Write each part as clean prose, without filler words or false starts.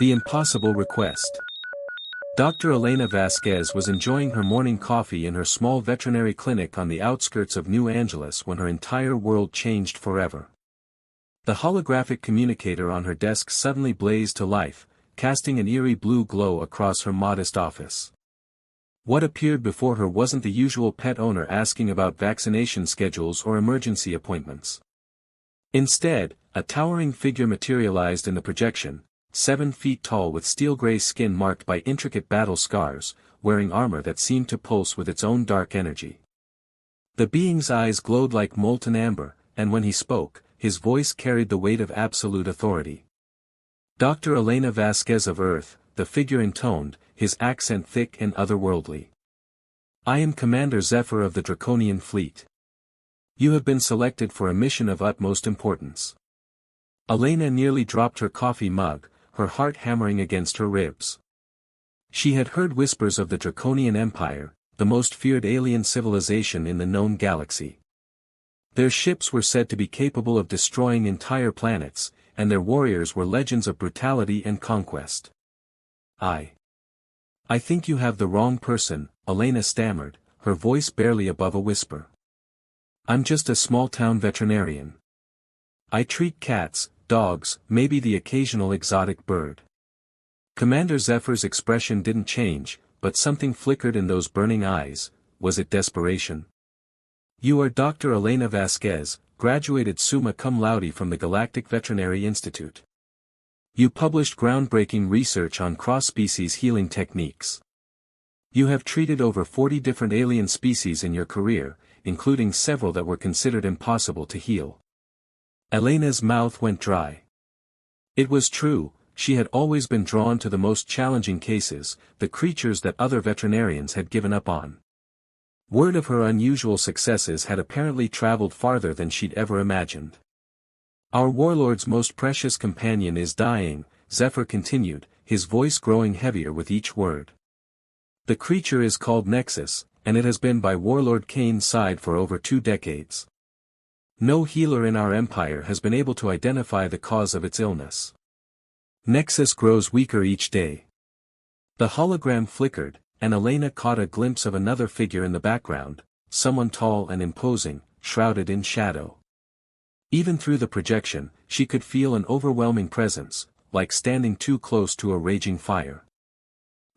The Impossible Request. Dr. Elena Vasquez was enjoying her morning coffee in her small veterinary clinic on the outskirts of New Angeles when her entire world changed forever. The holographic communicator on her desk suddenly blazed to life, casting an eerie blue glow across her modest office. What appeared before her wasn't the usual pet owner asking about vaccination schedules or emergency appointments. Instead, a towering figure materialized in the projection, 7 feet tall with steel-gray skin marked by intricate battle scars, wearing armor that seemed to pulse with its own dark energy. The being's eyes glowed like molten amber, and when he spoke, his voice carried the weight of absolute authority. Dr. Elena Vasquez of Earth, the figure intoned, his accent thick and otherworldly. I am Commander Zephyr of the Draconian Fleet. You have been selected for a mission of utmost importance. Elena nearly dropped her coffee mug, her heart hammering against her ribs. She had heard whispers of the Draconian Empire, the most feared alien civilization in the known galaxy. Their ships were said to be capable of destroying entire planets, and their warriors were legends of brutality and conquest. I think you have the wrong person, Elena stammered, her voice barely above a whisper. I'm just a small-town veterinarian. I treat cats, dogs, maybe the occasional exotic bird. Commander Zephyr's expression didn't change, but something flickered in those burning eyes. Was it desperation? You are Dr. Elena Vasquez, graduated summa cum laude from the Galactic Veterinary Institute. You published groundbreaking research on cross-species healing techniques. You have treated over 40 different alien species in your career, including several that were considered impossible to heal. Elena's mouth went dry. It was true, she had always been drawn to the most challenging cases, the creatures that other veterinarians had given up on. Word of her unusual successes had apparently traveled farther than she'd ever imagined. Our warlord's most precious companion is dying, Zephyr continued, his voice growing heavier with each word. The creature is called Nexus, and it has been by Warlord Kane's side for over 2 decades. No healer in our empire has been able to identify the cause of its illness. Nexus grows weaker each day. The hologram flickered, and Elena caught a glimpse of another figure in the background, someone tall and imposing, shrouded in shadow. Even through the projection, she could feel an overwhelming presence, like standing too close to a raging fire.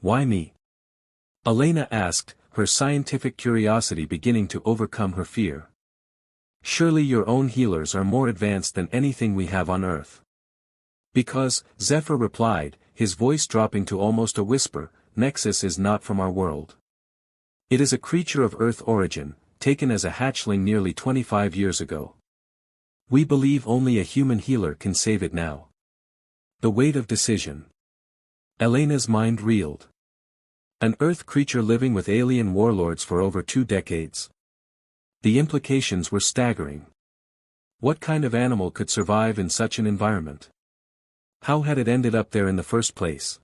Why me? Elena asked, her scientific curiosity beginning to overcome her fear. Surely your own healers are more advanced than anything we have on Earth. Because, Zephyr replied, his voice dropping to almost a whisper, Nexus is not from our world. It is a creature of Earth origin, taken as a hatchling nearly 25 years ago. We believe only a human healer can save it now. The weight of decision. Elena's mind reeled. An Earth creature living with alien warlords for over 2 decades. The implications were staggering. What kind of animal could survive in such an environment? How had it ended up there in the first place?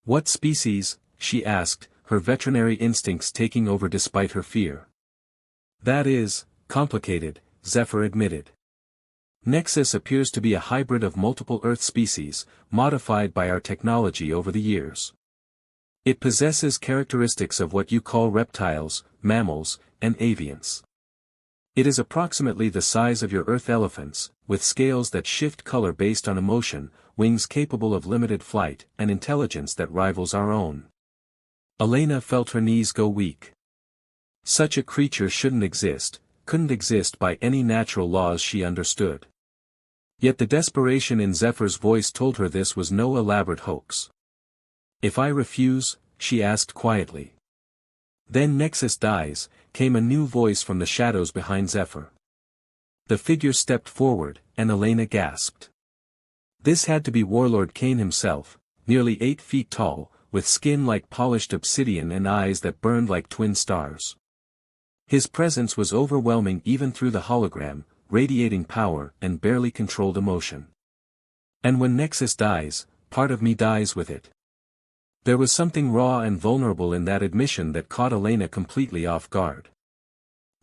What species, she asked, her veterinary instincts taking over despite her fear. That is, complicated, Zephyr admitted. Nexus appears to be a hybrid of multiple Earth species, modified by our technology over the years. It possesses characteristics of what you call reptiles, mammals, and avians. It is approximately the size of your Earth elephants, with scales that shift color based on emotion, wings capable of limited flight, and intelligence that rivals our own. Elena felt her knees go weak. Such a creature shouldn't exist, couldn't exist by any natural laws she understood. Yet the desperation in Zephyr's voice told her this was no elaborate hoax. If I refuse, she asked quietly. Then Nexus dies, came a new voice from the shadows behind Zephyr. The figure stepped forward, and Elena gasped. This had to be Warlord Kane himself, nearly 8 feet tall, with skin like polished obsidian and eyes that burned like twin stars. His presence was overwhelming even through the hologram, radiating power and barely controlled emotion. And when Nexus dies, part of me dies with it. There was something raw and vulnerable in that admission that caught Elena completely off guard.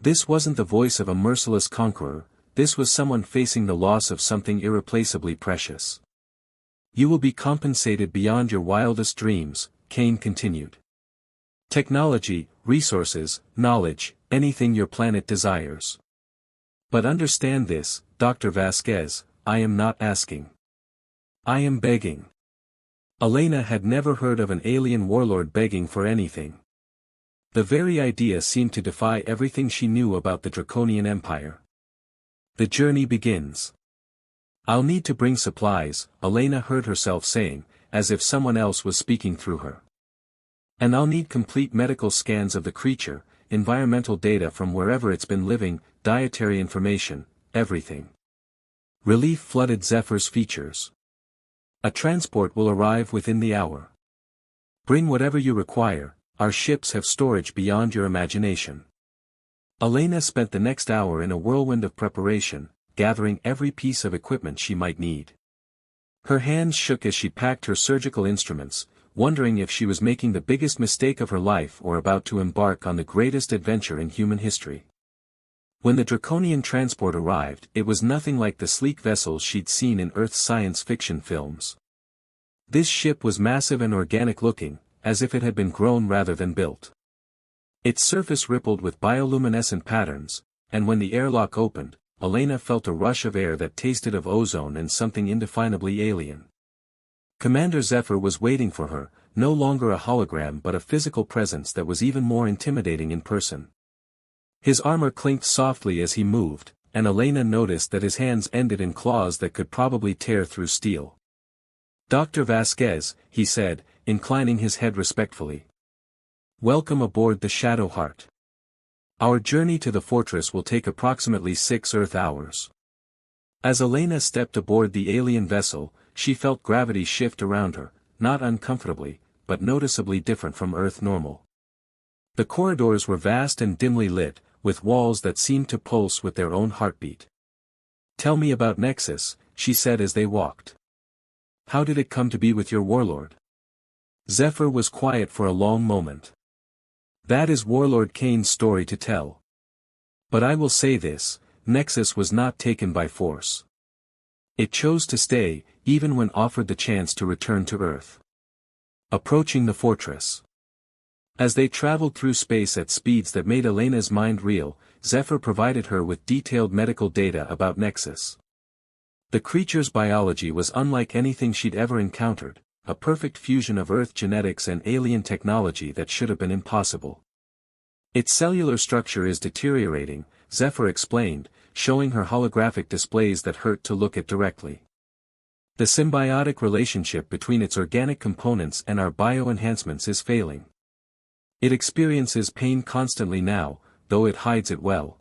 This wasn't the voice of a merciless conqueror, this was someone facing the loss of something irreplaceably precious. You will be compensated beyond your wildest dreams, Kane continued. Technology, resources, knowledge, anything your planet desires. But understand this, Dr. Vasquez, I am not asking. I am begging. Elena had never heard of an alien warlord begging for anything. The very idea seemed to defy everything she knew about the Draconian Empire. The journey begins. I'll need to bring supplies, Elena heard herself saying, as if someone else was speaking through her. And I'll need complete medical scans of the creature, environmental data from wherever it's been living, dietary information, everything. Relief flooded Zephyr's features. A transport will arrive within the hour. Bring whatever you require, our ships have storage beyond your imagination. Elena spent the next hour in a whirlwind of preparation, gathering every piece of equipment she might need. Her hands shook as she packed her surgical instruments, wondering if she was making the biggest mistake of her life or about to embark on the greatest adventure in human history. When the Draconian transport arrived, it was nothing like the sleek vessels she'd seen in Earth's science fiction films. This ship was massive and organic-looking, as if it had been grown rather than built. Its surface rippled with bioluminescent patterns, and when the airlock opened, Elena felt a rush of air that tasted of ozone and something indefinably alien. Commander Zephyr was waiting for her, no longer a hologram but a physical presence that was even more intimidating in person. His armor clinked softly as he moved, and Elena noticed that his hands ended in claws that could probably tear through steel. Dr. Vasquez, he said, inclining his head respectfully. Welcome aboard the Shadow Heart. Our journey to the fortress will take approximately 6 Earth hours. As Elena stepped aboard the alien vessel, she felt gravity shift around her, not uncomfortably, but noticeably different from Earth normal. The corridors were vast and dimly lit, with walls that seemed to pulse with their own heartbeat. Tell me about Nexus, she said as they walked. How did it come to be with your warlord? Zephyr was quiet for a long moment. That is Warlord Kane's story to tell. But I will say this, Nexus was not taken by force. It chose to stay, even when offered the chance to return to Earth. Approaching the fortress. As they traveled through space at speeds that made Elena's mind reel, Zephyr provided her with detailed medical data about Nexus. The creature's biology was unlike anything she'd ever encountered, a perfect fusion of Earth genetics and alien technology that should have been impossible. Its cellular structure is deteriorating, Zephyr explained, showing her holographic displays that hurt to look at directly. The symbiotic relationship between its organic components and our bioenhancements is failing. It experiences pain constantly now, though it hides it well.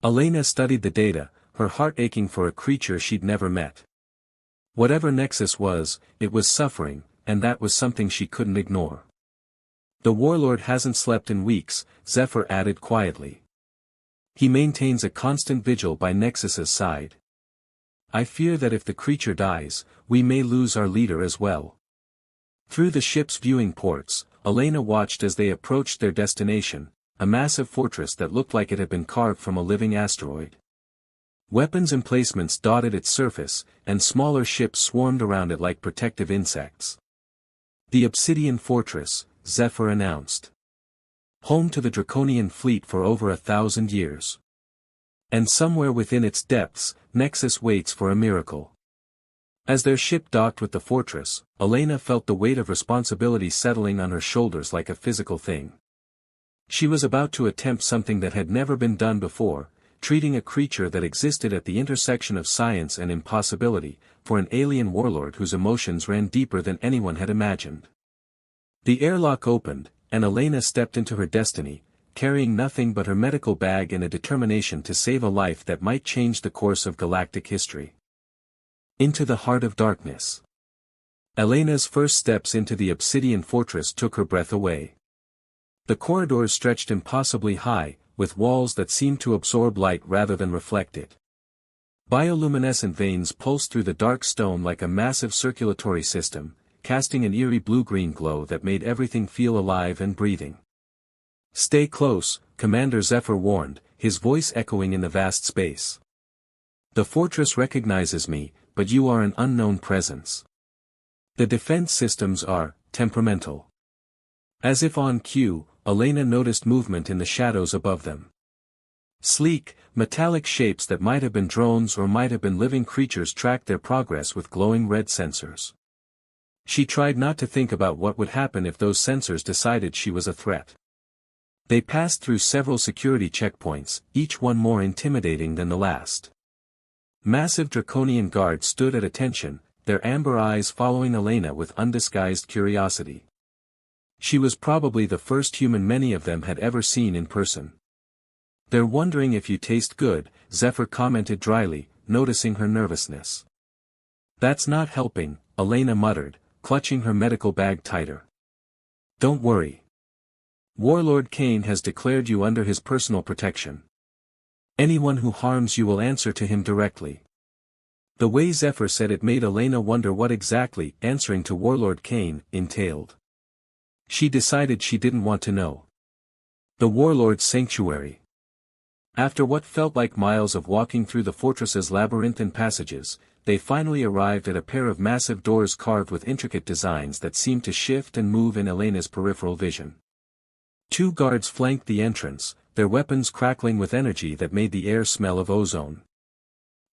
Elena studied the data, her heart aching for a creature she'd never met. Whatever Nexus was, it was suffering, and that was something she couldn't ignore. The warlord hasn't slept in weeks, Zephyr added quietly. He maintains a constant vigil by Nexus's side. I fear that if the creature dies, we may lose our leader as well. Through the ship's viewing ports, Elena watched as they approached their destination, a massive fortress that looked like it had been carved from a living asteroid. Weapons emplacements dotted its surface, and smaller ships swarmed around it like protective insects. The Obsidian Fortress, Zephyr announced. Home to the Draconian fleet for over 1,000 years. And somewhere within its depths, Nexus waits for a miracle. As their ship docked with the fortress, Elena felt the weight of responsibility settling on her shoulders like a physical thing. She was about to attempt something that had never been done before, treating a creature that existed at the intersection of science and impossibility, for an alien warlord whose emotions ran deeper than anyone had imagined. The airlock opened, and Elena stepped into her destiny, carrying nothing but her medical bag and a determination to save a life that might change the course of galactic history. Into the heart of darkness. Elena's first steps into the Obsidian Fortress took her breath away. The corridors stretched impossibly high, with walls that seemed to absorb light rather than reflect it. Bioluminescent veins pulsed through the dark stone like a massive circulatory system, casting an eerie blue-green glow that made everything feel alive and breathing. Stay close, Commander Zephyr warned, his voice echoing in the vast space. The fortress recognizes me, but you are an unknown presence. The defense systems are temperamental. As if on cue, Elena noticed movement in the shadows above them. Sleek, metallic shapes that might have been drones or might have been living creatures tracked their progress with glowing red sensors. She tried not to think about what would happen if those sensors decided she was a threat. They passed through several security checkpoints, each one more intimidating than the last. Massive draconian guards stood at attention, their amber eyes following Elena with undisguised curiosity. She was probably the first human many of them had ever seen in person. "They're wondering if you taste good," Zephyr commented dryly, noticing her nervousness. "That's not helping," Elena muttered, clutching her medical bag tighter. "Don't worry. Warlord Kane has declared you under his personal protection. Anyone who harms you will answer to him directly." The way Zephyr said it made Elena wonder what exactly answering to Warlord Kane entailed. She decided she didn't want to know. The Warlord's sanctuary. After what felt like miles of walking through the fortress's labyrinthine passages, they finally arrived at a pair of massive doors carved with intricate designs that seemed to shift and move in Elena's peripheral vision. 2 guards flanked the entrance, their weapons crackling with energy that made the air smell of ozone.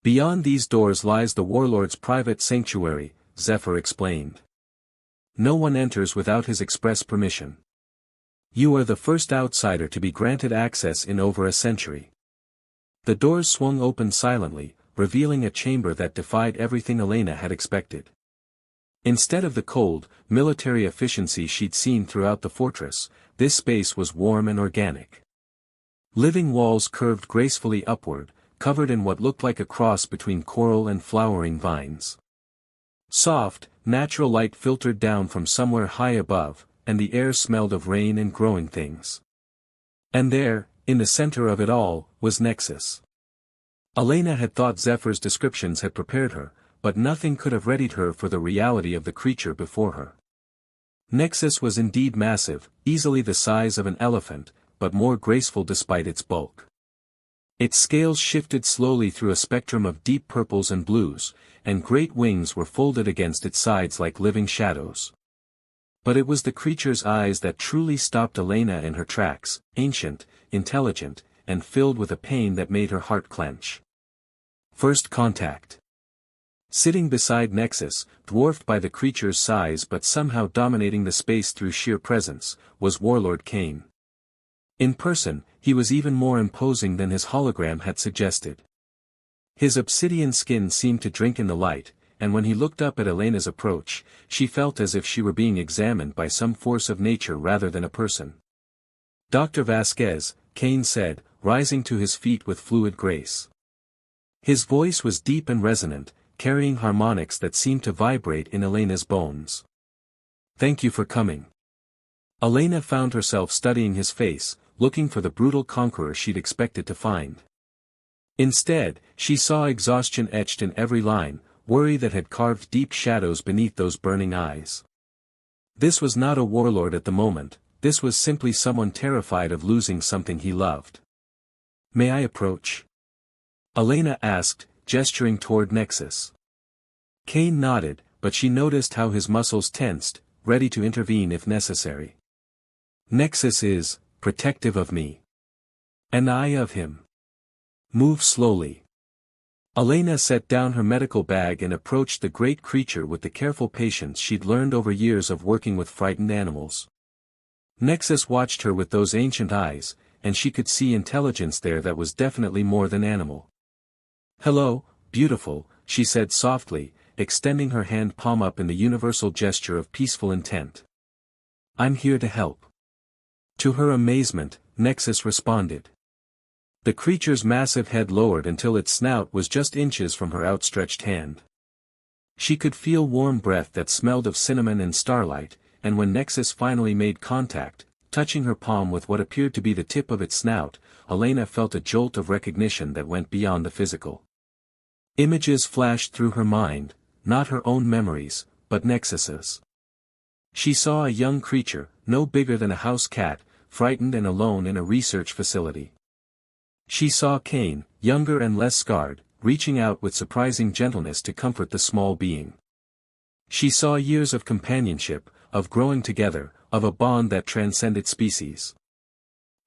"Beyond these doors lies the Warlord's private sanctuary," Zephyr explained. "No one enters without his express permission. You are the first outsider to be granted access in over a century." The doors swung open silently, revealing a chamber that defied everything Elena had expected. Instead of the cold, military efficiency she'd seen throughout the fortress, this space was warm and organic. Living walls curved gracefully upward, covered in what looked like a cross between coral and flowering vines. Soft, natural light filtered down from somewhere high above, and the air smelled of rain and growing things. And there, in the center of it all, was Nexus. Elena had thought Zephyr's descriptions had prepared her, but nothing could have readied her for the reality of the creature before her. Nexus was indeed massive, easily the size of an elephant, but more graceful despite its bulk. Its scales shifted slowly through a spectrum of deep purples and blues, and great wings were folded against its sides like living shadows. But it was the creature's eyes that truly stopped Elena in her tracks, ancient, intelligent, and filled with a pain that made her heart clench. First contact. Sitting beside Nexus, dwarfed by the creature's size but somehow dominating the space through sheer presence, was Warlord Kane. In person, he was even more imposing than his hologram had suggested. His obsidian skin seemed to drink in the light, and when he looked up at Elena's approach, she felt as if she were being examined by some force of nature rather than a person. "Dr. Vasquez," Kane said, rising to his feet with fluid grace. His voice was deep and resonant, carrying harmonics that seemed to vibrate in Elena's bones. "Thank you for coming." Elena found herself studying his face, looking for the brutal conqueror she'd expected to find. Instead, she saw exhaustion etched in every line, worry that had carved deep shadows beneath those burning eyes. This was not a warlord at the moment, this was simply someone terrified of losing something he loved. "May I approach?" Elena asked, gesturing toward Nexus. Kane nodded, but she noticed how his muscles tensed, ready to intervene if necessary. "Nexus is protective of me. And I of him. Move slowly." Elena set down her medical bag and approached the great creature with the careful patience she'd learned over years of working with frightened animals. Nexus watched her with those ancient eyes, and she could see intelligence there that was definitely more than animal. "Hello, beautiful," she said softly, extending her hand palm up in the universal gesture of peaceful intent. "I'm here to help." To her amazement, Nexus responded. The creature's massive head lowered until its snout was just inches from her outstretched hand. She could feel warm breath that smelled of cinnamon and starlight, and when Nexus finally made contact, touching her palm with what appeared to be the tip of its snout, Elena felt a jolt of recognition that went beyond the physical. Images flashed through her mind, not her own memories, but Nexus's. She saw a young creature, no bigger than a house cat, frightened and alone in a research facility. She saw Kane, younger and less scarred, reaching out with surprising gentleness to comfort the small being. She saw years of companionship, of growing together, of a bond that transcended species.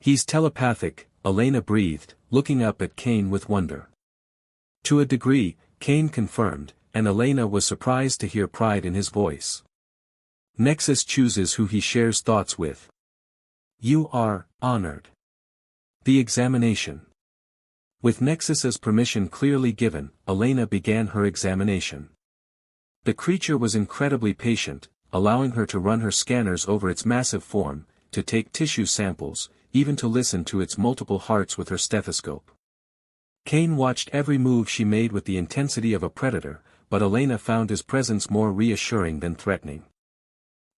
He's telepathic, Elena breathed, looking up at Kane with wonder. To a degree, Kane confirmed, and Elena was surprised to hear pride in his voice. Nexus chooses who he shares thoughts with. You are honored. The examination. With Nexus's permission clearly given, Elena began her examination. The creature was incredibly patient, allowing her to run her scanners over its massive form, to take tissue samples, even to listen to its multiple hearts with her stethoscope. Kane watched every move she made with the intensity of a predator, but Elena found his presence more reassuring than threatening.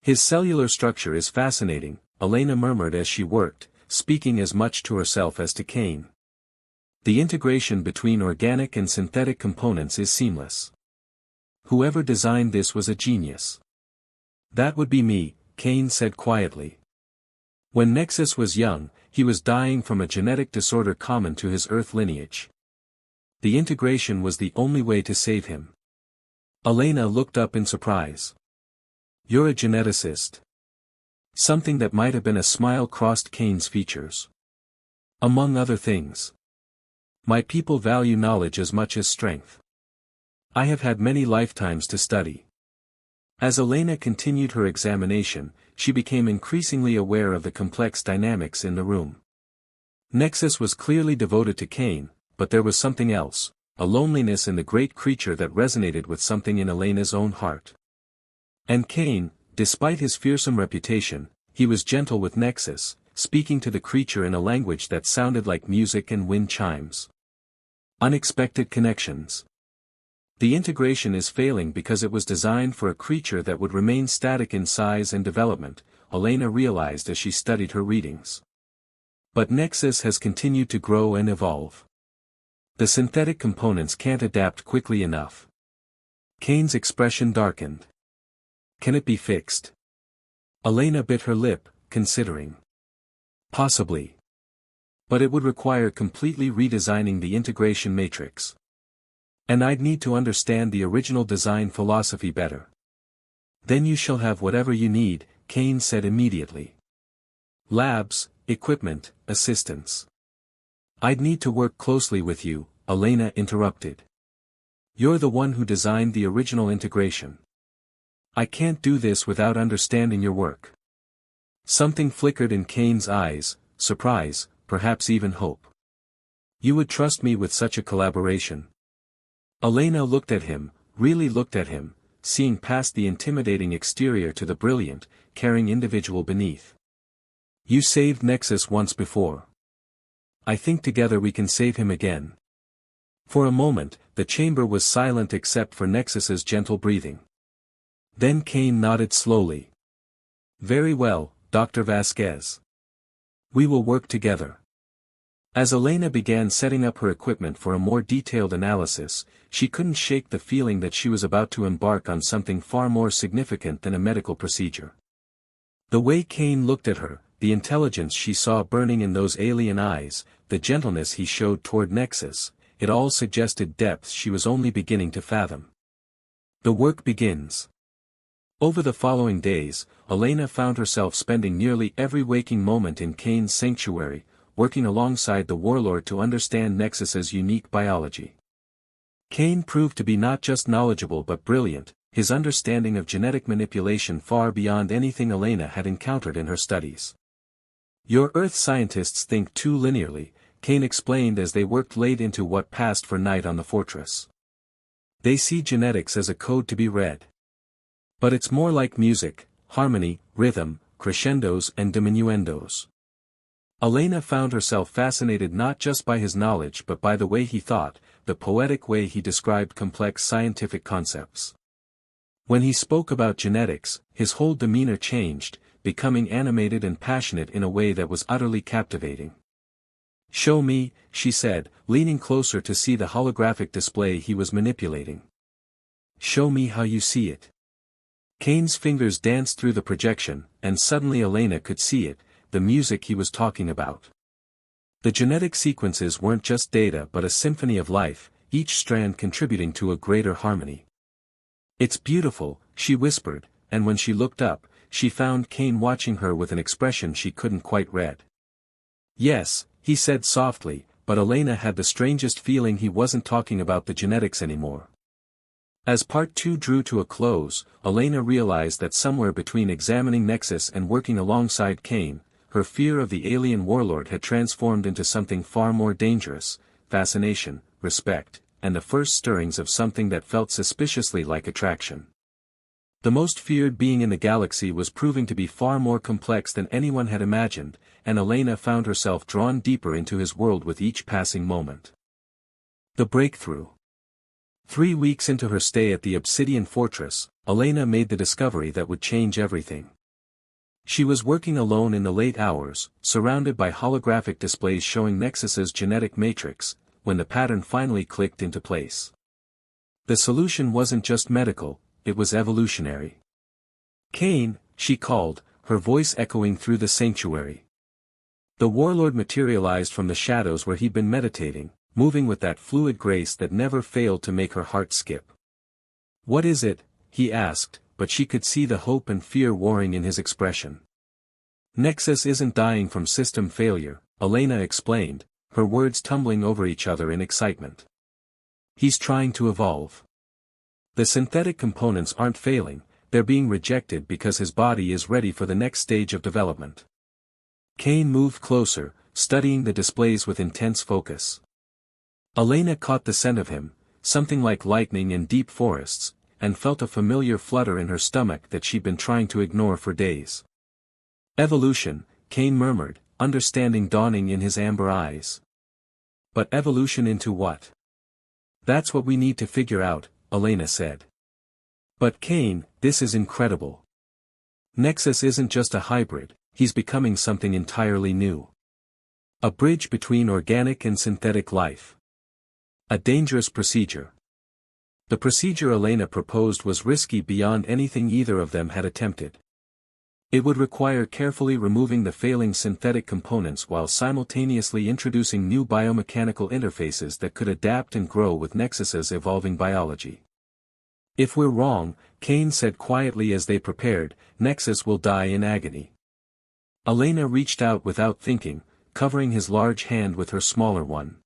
His cellular structure is fascinating, Elena murmured as she worked, speaking as much to herself as to Kane. The integration between organic and synthetic components is seamless. Whoever designed this was a genius. That would be me, Kane said quietly. When Nexus was young, he was dying from a genetic disorder common to his Earth lineage. The integration was the only way to save him. Elena looked up in surprise. You're a geneticist. Something that might have been a smile crossed Kane's features. Among other things. My people value knowledge as much as strength. I have had many lifetimes to study. As Elena continued her examination, she became increasingly aware of the complex dynamics in the room. Nexus was clearly devoted to Kane, but there was something else, a loneliness in the great creature that resonated with something in Elena's own heart. And Kane, despite his fearsome reputation, he was gentle with Nexus, speaking to the creature in a language that sounded like music and wind chimes. Unexpected connections. The integration is failing because it was designed for a creature that would remain static in size and development, Elena realized as she studied her readings. But Nexus has continued to grow and evolve. The synthetic components can't adapt quickly enough. Kane's expression darkened. Can it be fixed? Elena bit her lip, considering. Possibly. But it would require completely redesigning the integration matrix. And I'd need to understand the original design philosophy better. Then you shall have whatever you need, Kane said immediately. Labs, equipment, assistance. I'd need to work closely with you, Elena interrupted. You're the one who designed the original integration. I can't do this without understanding your work. Something flickered in Kane's eyes, surprise, perhaps even hope. You would trust me with such a collaboration? Elena looked at him, really looked at him, seeing past the intimidating exterior to the brilliant, caring individual beneath. You saved Nexus once before. I think together we can save him again. For a moment, the chamber was silent except for Nexus's gentle breathing. Then Kane nodded slowly. Very well, Dr. Vasquez. We will work together. As Elena began setting up her equipment for a more detailed analysis, she couldn't shake the feeling that she was about to embark on something far more significant than a medical procedure. The way Kane looked at her, the intelligence she saw burning in those alien eyes, the gentleness he showed toward Nexus, it all suggested depths she was only beginning to fathom. The work begins. Over the following days, Elena found herself spending nearly every waking moment in Kane's sanctuary, working alongside the Warlord to understand Nexus's unique biology. Kane proved to be not just knowledgeable but brilliant, his understanding of genetic manipulation far beyond anything Elena had encountered in her studies. Your Earth scientists think too linearly, Kane explained as they worked late into what passed for night on the fortress. They see genetics as a code to be read. But it's more like music, harmony, rhythm, crescendos and diminuendos. Elena found herself fascinated not just by his knowledge but by the way he thought, the poetic way he described complex scientific concepts. When he spoke about genetics, his whole demeanor changed, becoming animated and passionate in a way that was utterly captivating. Show me, she said, leaning closer to see the holographic display he was manipulating. Show me how you see it. Kane's fingers danced through the projection, and suddenly Elena could see it, the music he was talking about. The genetic sequences weren't just data but a symphony of life, each strand contributing to a greater harmony. It's beautiful, she whispered, and when she looked up, she found Kane watching her with an expression she couldn't quite read. Yes, he said softly, but Elena had the strangest feeling he wasn't talking about the genetics anymore. As part 2 drew to a close, Elena realized that somewhere between examining Nexus and working alongside Kane, her fear of the alien warlord had transformed into something far more dangerous: fascination, respect, and the first stirrings of something that felt suspiciously like attraction. The most feared being in the galaxy was proving to be far more complex than anyone had imagined, and Elena found herself drawn deeper into his world with each passing moment. The breakthrough. 3 weeks into her stay at the Obsidian Fortress, Elena made the discovery that would change everything. She was working alone in the late hours, surrounded by holographic displays showing Nexus's genetic matrix, when the pattern finally clicked into place. The solution wasn't just medical, it was evolutionary. "Kane," she called, her voice echoing through the sanctuary. The warlord materialized from the shadows where he'd been meditating, moving with that fluid grace that never failed to make her heart skip. "What is it?" he asked, but she could see the hope and fear warring in his expression. "Nexus isn't dying from system failure," Elena explained, her words tumbling over each other in excitement. "He's trying to evolve. The synthetic components aren't failing, they're being rejected because his body is ready for the next stage of development." Kane moved closer, studying the displays with intense focus. Elena caught the scent of him, something like lightning in deep forests, and felt a familiar flutter in her stomach that she'd been trying to ignore for days. "Evolution," Kane murmured, understanding dawning in his amber eyes. "But evolution into what?" "That's what we need to figure out," Elena said. "But Kane, this is incredible. Nexus isn't just a hybrid, he's becoming something entirely new. A bridge between organic and synthetic life. A dangerous procedure." The procedure Elena proposed was risky beyond anything either of them had attempted. It would require carefully removing the failing synthetic components while simultaneously introducing new biomechanical interfaces that could adapt and grow with Nexus's evolving biology. "If we're wrong," Kane said quietly as they prepared, "Nexus will die in agony." Elena reached out without thinking, covering his large hand with her smaller one.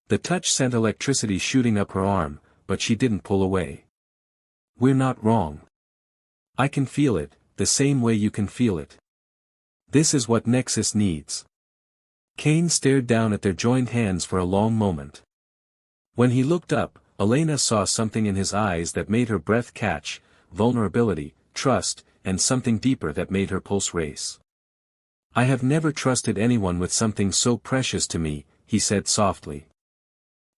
The touch sent electricity shooting up her arm, but she didn't pull away. "We're not wrong. I can feel it, the same way you can feel it. This is what Nexus needs." Kane stared down at their joined hands for a long moment. When he looked up, Elena saw something in his eyes that made her breath catch: vulnerability, trust, and something deeper that made her pulse race. "I have never trusted anyone with something so precious to me," he said softly.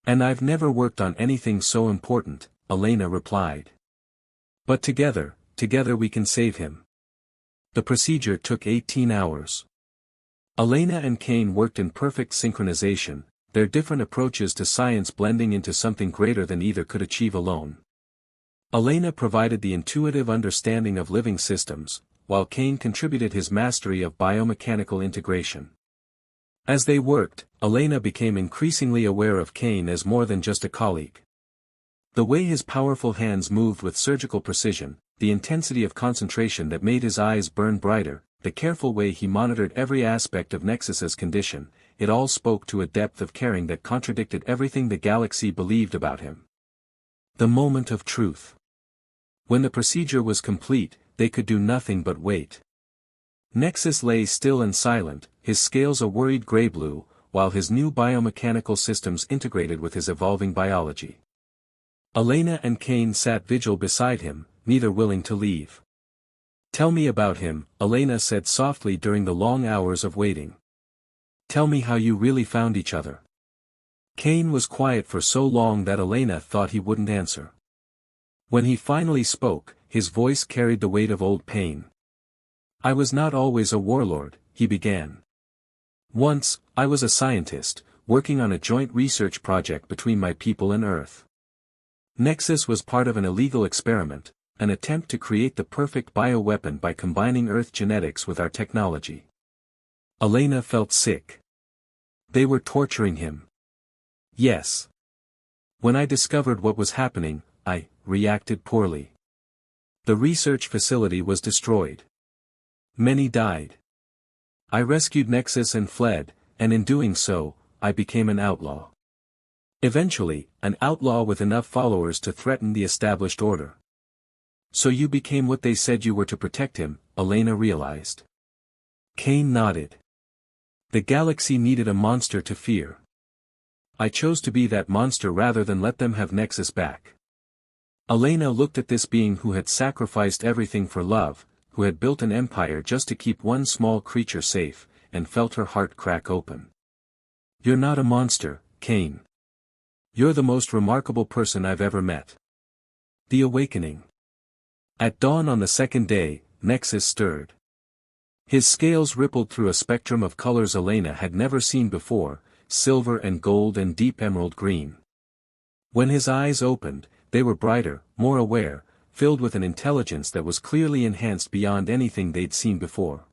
"And I've never worked on anything so important," Elena replied. "But together we can save him." The procedure took 18 hours. Elena and Kane worked in perfect synchronization, their different approaches to science blending into something greater than either could achieve alone. Elena provided the intuitive understanding of living systems, while Kane contributed his mastery of biomechanical integration. As they worked, Elena became increasingly aware of Kane as more than just a colleague. The way his powerful hands moved with surgical precision, the intensity of concentration that made his eyes burn brighter, the careful way he monitored every aspect of Nexus's condition, it all spoke to a depth of caring that contradicted everything the galaxy believed about him. The moment of truth. When the procedure was complete, they could do nothing but wait. Nexus lay still and silent, his scales a worried gray-blue, while his new biomechanical systems integrated with his evolving biology. Elena and Kane sat vigil beside him, neither willing to leave. "Tell me about him," Elena said softly during the long hours of waiting. "Tell me how you really found each other." Kane was quiet for so long that Elena thought he wouldn't answer. When he finally spoke, his voice carried the weight of old pain. "I was not always a warlord," he began. "Once, I was a scientist, working on a joint research project between my people and Earth. Nexus was part of an illegal experiment, an attempt to create the perfect bioweapon by combining Earth genetics with our technology." Elena felt sick. They were torturing him. "Yes. When I discovered what was happening, I reacted poorly. The research facility was destroyed. Many died. I rescued Nexus and fled, and in doing so, I became an outlaw. Eventually, an outlaw with enough followers to threaten the established order. So you became what they said you were to protect him, Elena realized. Kane nodded. The galaxy needed a monster to fear. I chose to be that monster rather than let them have Nexus back. Elena looked at this being who had sacrificed everything for love, who had built an empire just to keep one small creature safe, and felt her heart crack open. You're not a monster, Kane. You're the most remarkable person I've ever met. The Awakening. At dawn on the second day, Nexus stirred. His scales rippled through a spectrum of colors Elena had never seen before, silver and gold and deep emerald green. When his eyes opened, they were brighter, more aware, filled with an intelligence that was clearly enhanced beyond anything they'd seen before.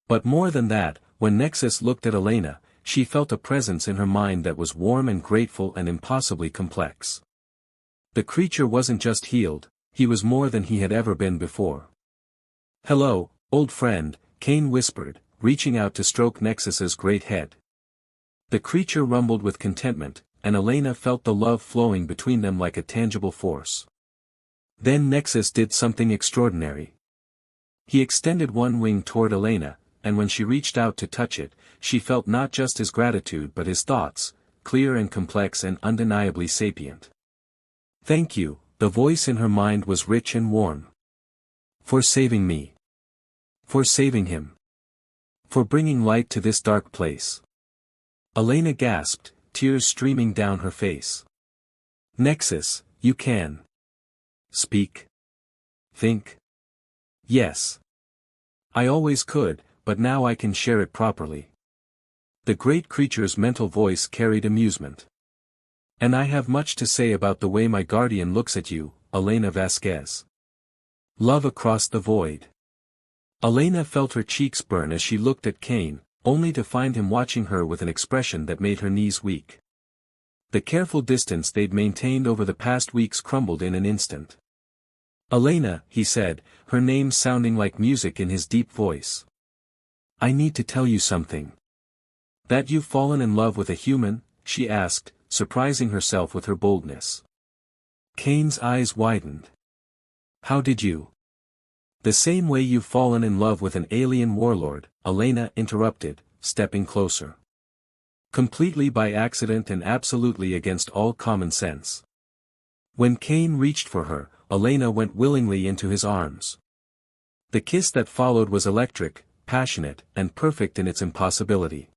But more than that, when Nexus looked at Elena, she felt a presence in her mind that was warm and grateful and impossibly complex. The creature wasn't just healed, he was more than he had ever been before. "Hello, old friend," Kane whispered, reaching out to stroke Nexus's great head. The creature rumbled with contentment, and Elena felt the love flowing between them like a tangible force. Then Nexus did something extraordinary. He extended one wing toward Elena, and when she reached out to touch it, she felt not just his gratitude but his thoughts, clear and complex and undeniably sapient. "Thank you," the voice in her mind was rich and warm. "For saving me. For saving him. For bringing light to this dark place." Elena gasped, tears streaming down her face. "Nexus, you can speak. Think. Yes. I always could, but now I can share it properly." The great creature's mental voice carried amusement. "And I have much to say about the way my guardian looks at you, Elena Vasquez. Love across the void." Elena felt her cheeks burn as she looked at Kane, only to find him watching her with an expression that made her knees weak. The careful distance they'd maintained over the past weeks crumbled in an instant. "Elena," he said, her name sounding like music in his deep voice. "I need to tell you something." "That you've fallen in love with a human?" she asked, surprising herself with her boldness. Kane's eyes widened. "How did you?" "The same way you've fallen in love with an alien warlord," Elena interrupted, stepping closer. "Completely by accident and absolutely against all common sense." When Kane reached for her, Elena went willingly into his arms. The kiss that followed was electric, passionate, and perfect in its impossibility.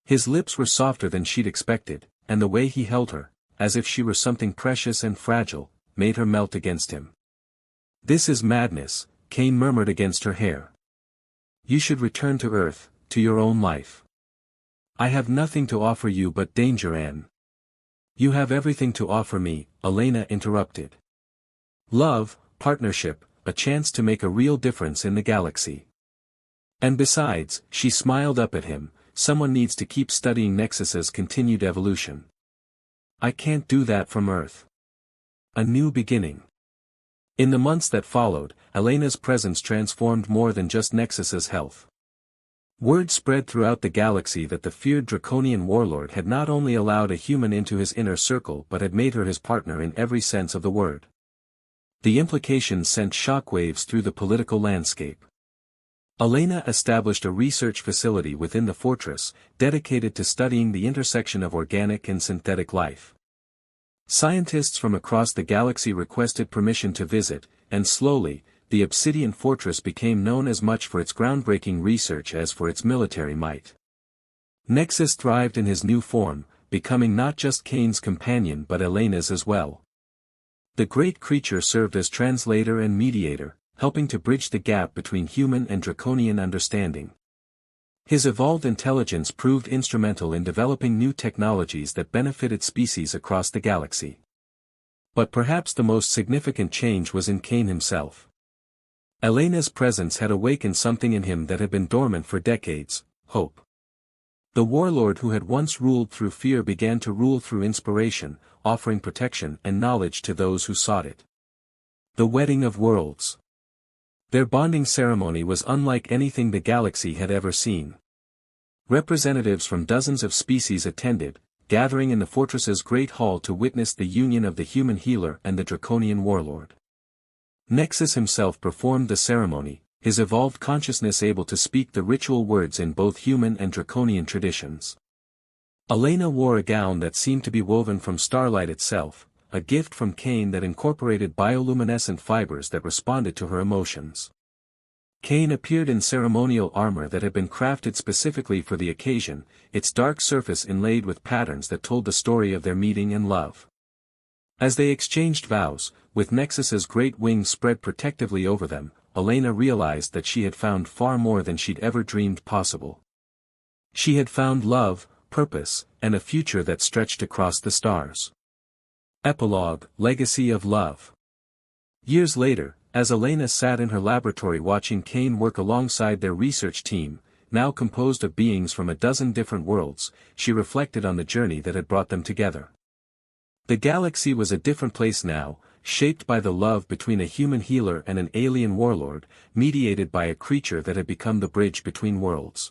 His lips were softer than she'd expected, and the way he held her, as if she were something precious and fragile, made her melt against him. "This is madness," Kane murmured against her hair. "You should return to Earth, to your own life." "I have nothing to offer you but danger, Anne." "You have everything to offer me," Elena interrupted. "Love, partnership, a chance to make a real difference in the galaxy. And besides," she smiled up at him, "someone needs to keep studying Nexus's continued evolution. I can't do that from Earth. A new beginning." In the months that followed, Elena's presence transformed more than just Nexus's health. Word spread throughout the galaxy that the feared draconian warlord had not only allowed a human into his inner circle but had made her his partner in every sense of the word. The implications sent shockwaves through the political landscape. Elena established a research facility within the fortress, dedicated to studying the intersection of organic and synthetic life. Scientists from across the galaxy requested permission to visit, and slowly, the Obsidian Fortress became known as much for its groundbreaking research as for its military might. Nexus thrived in his new form, becoming not just Kane's companion but Elena's as well. The great creature served as translator and mediator, helping to bridge the gap between human and draconian understanding. His evolved intelligence proved instrumental in developing new technologies that benefited species across the galaxy. But perhaps the most significant change was in Kane himself. Elena's presence had awakened something in him that had been dormant for decades: hope. The warlord who had once ruled through fear began to rule through inspiration, offering protection and knowledge to those who sought it. The wedding of worlds. Their bonding ceremony was unlike anything the galaxy had ever seen. Representatives from dozens of species attended, gathering in the fortress's great hall to witness the union of the human healer and the draconian warlord. Nexus himself performed the ceremony, his evolved consciousness able to speak the ritual words in both human and draconian traditions. Elena wore a gown that seemed to be woven from starlight itself, a gift from Cain that incorporated bioluminescent fibers that responded to her emotions. Cain appeared in ceremonial armor that had been crafted specifically for the occasion, its dark surface inlaid with patterns that told the story of their meeting and love. As they exchanged vows, with Nexus's great wings spread protectively over them, Elena realized that she had found far more than she'd ever dreamed possible. She had found love, purpose, and a future that stretched across the stars. Epilogue, Legacy of Love. Years later, as Elena sat in her laboratory watching Cain work alongside their research team, now composed of beings from a dozen different worlds, she reflected on the journey that had brought them together. The galaxy was a different place now, shaped by the love between a human healer and an alien warlord, mediated by a creature that had become the bridge between worlds.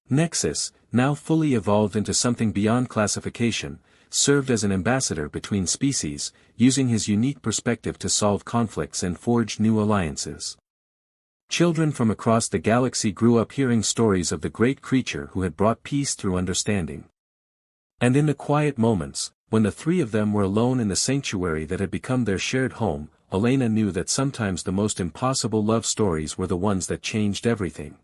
Nexus, now fully evolved into something beyond classification, served as an ambassador between species, using his unique perspective to solve conflicts and forge new alliances. Children from across the galaxy grew up hearing stories of the great creature who had brought peace through understanding. And in the quiet moments, when the three of them were alone in the sanctuary that had become their shared home, Elena knew that sometimes the most impossible love stories were the ones that changed everything.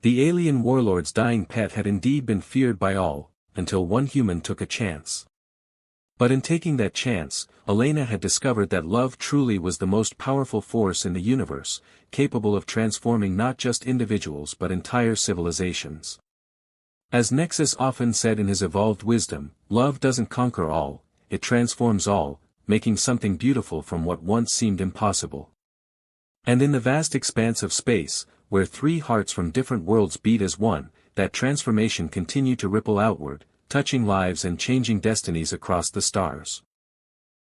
The alien warlord's dying pet had indeed been feared by all, until one human took a chance. But in taking that chance, Elena had discovered that love truly was the most powerful force in the universe, capable of transforming not just individuals but entire civilizations. As Nexus often said in his evolved wisdom, love doesn't conquer all, it transforms all, making something beautiful from what once seemed impossible. And in the vast expanse of space, where three hearts from different worlds beat as one, that transformation continued to ripple outward, touching lives and changing destinies across the stars.